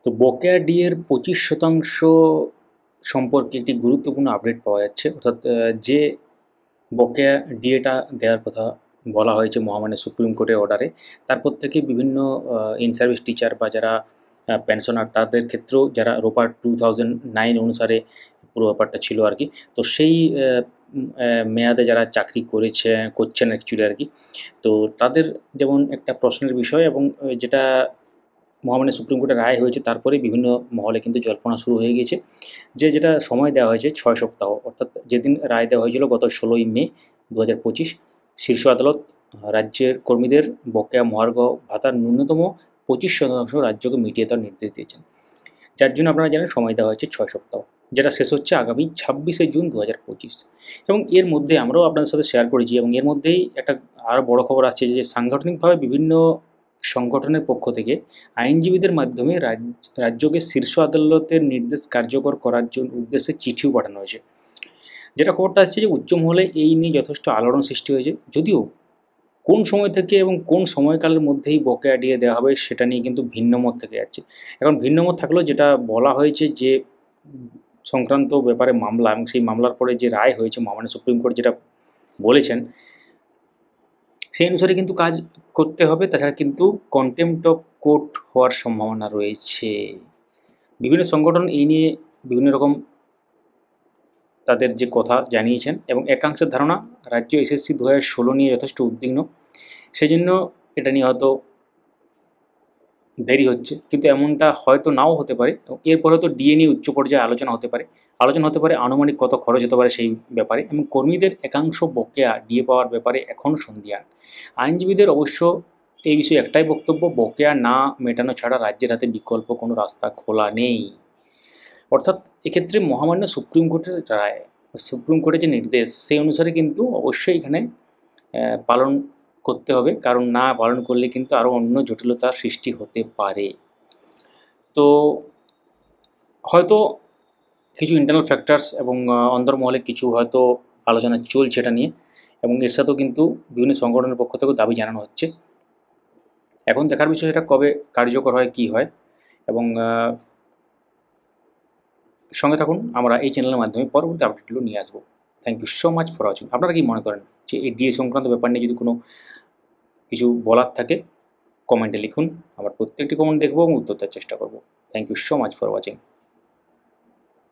তো বকেয়া ডিএর 25% সম্পর্কে একটি গুরুত্বপূর্ণ আপডেট পাওয়া যাচ্ছে। অর্থাৎ যে বকেয়া ডিএটা দেওয়ার কথা বলা হয়েছে মহামান্য সুপ্রিম কোর্টের অর্ডারে, তারপর থেকে বিভিন্ন ইন সার্ভিস টিচার বা যারা পেনশনার তাদের ক্ষেত্রেও যারা রোপার 2009 অনুসারে পুরো ব্যাপারটা ছিল আর কি। তো সেই মেয়াদে যারা চাকরি করছেন অ্যাকচুয়ালি আর কি, তো তাদের যেমন একটা প্রশ্নের বিষয়, এবং যেটা মহামান্য সুপ্রিম কোর্টের রায় হয়েছে তারপরে বিভিন্ন মহলে কিন্তু জল্পনা শুরু হয়ে গিয়েছে যেটা সময় দেওয়া হয়েছে 6 সপ্তাহ, অর্থাৎ যেদিন রায় দেওয়া হয়েছিল গত 16ই মে 2025, শীর্ষ আদালত রাজ্যের কর্মীদের বকেয়া মহার্ঘ ভাতার ন্যূনতম 25% রাজ্যকে মিটিয়ে দেওয়ার নির্দেশ দিয়েছেন, যার জন্য আপনারা জানেন সময় দেওয়া হয়েছে 6 সপ্তাহ, যেটা শেষ হচ্ছে আগামী 26শে জুন 2025। এবং এর মধ্যে আমরাও আপনাদের সাথে শেয়ার করেছি, এবং এর মধ্যেই একটা আরও বড় খবর আসছে যে সাংগঠনিকভাবে বিভিন্ন সংগঠনের পক্ষ থেকে আইনজীবীদের মাধ্যমে রাজ্যকে শীর্ষ আদালতের নির্দেশ কার্যকর করার জন্য উদ্দেশ্যে চিঠিও পাঠানো হয়েছে। যেটা খবরটা আসছে যে উচ্চ মহলে এই নিয়ে যথেষ্ট আলোড়ন সৃষ্টি হয়েছে, যদিও কোন সময় থেকে এবং কোন সময়কালের মধ্যেই বকেয়া ডিএ দেওয়া হবে সেটা নিয়ে কিন্তু ভিন্ন মত থেকে যাচ্ছে। এখন ভিন্ন মত থাকলেও যেটা বলা হয়েছে যে সংক্রান্ত ব্যাপারে মামলা, এবং সেই মামলার পরে যে রায় হয়েছে মহামান্য সুপ্রিম কোর্ট যেটা বলেছেন সেই অনুসারে কিন্তু কাজ করতে হবে, তাছাড়া কিন্তু কন্টেম্পট অফ কোর্ট হওয়ার সম্ভাবনা রয়েছে। বিভিন্ন সংগঠন এই নিয়ে বিভিন্ন রকম তাদের যে কথা জানিয়েছেন, এবং একাংশের ধারণা রাজ্য এসএসসি 2016 নিয়ে যথেষ্ট উদ্বিগ্ন, সেই জন্য এটা নিয়ে হয়তো দেরি হচ্ছে, কিন্তু এমনটা হয়তো নাও হতে পারে। এরপরে তো ডিএ নিয়ে উচ্চ পর্যায়ে আলোচনা হতে পারে আনুমানিক কত খরচ হতে পারে সেই ব্যাপারে, এবং কর্মীদের একাংশ বকেয়া ডিএ পাওয়ার ব্যাপারে এখনও সন্দিহান। আইনজীবীদের অবশ্য এই বিষয়ে একটাই বক্তব্য, বকেয়া না মেটানো ছাড়া রাজ্যের হাতে বিকল্প কোনো রাস্তা খোলা নেই। অর্থাৎ এক্ষেত্রে মহামান্য সুপ্রিম কোর্টের রায়, সুপ্রিম কোর্টের যে নির্দেশ সেই অনুসারে কিন্তু অবশ্যই এখানে পালন করতে হবে, কারণ না পালন করলে কিন্তু আরও অন্য জটিলতার সৃষ্টি হতে পারে। তো হয়তো কিছু ইন্টারনাল ফ্যাক্টরস এবং অন্দরমহলে কিছু হয়তো আলোচনা চলছে এটা নিয়ে, এবং এর সাথেও কিন্তু বিভিন্ন সংগঠনের পক্ষ থেকেও দাবি জানানো হচ্ছে। এখন দেখার বিষয় এটা কবে কার্যকর হয়, কী হয়, এবং সঙ্গে থাকুন, আমরা এই চ্যানেলের মাধ্যমে পরবর্তী আপডেটগুলো নিয়ে আসবো। Thank you so much for watching. আপনারা কি মনে করেন যে এই ডিএ সংক্রান্ত ব্যাপার নিয়ে যদি কোনো কিছু বলার থাকে কমেন্টে লিখুন, আমরা প্রত্যেকটি কমেন্ট দেখবো এবং উত্তর দেওয়ার চেষ্টা করব। Thank you so much for watching.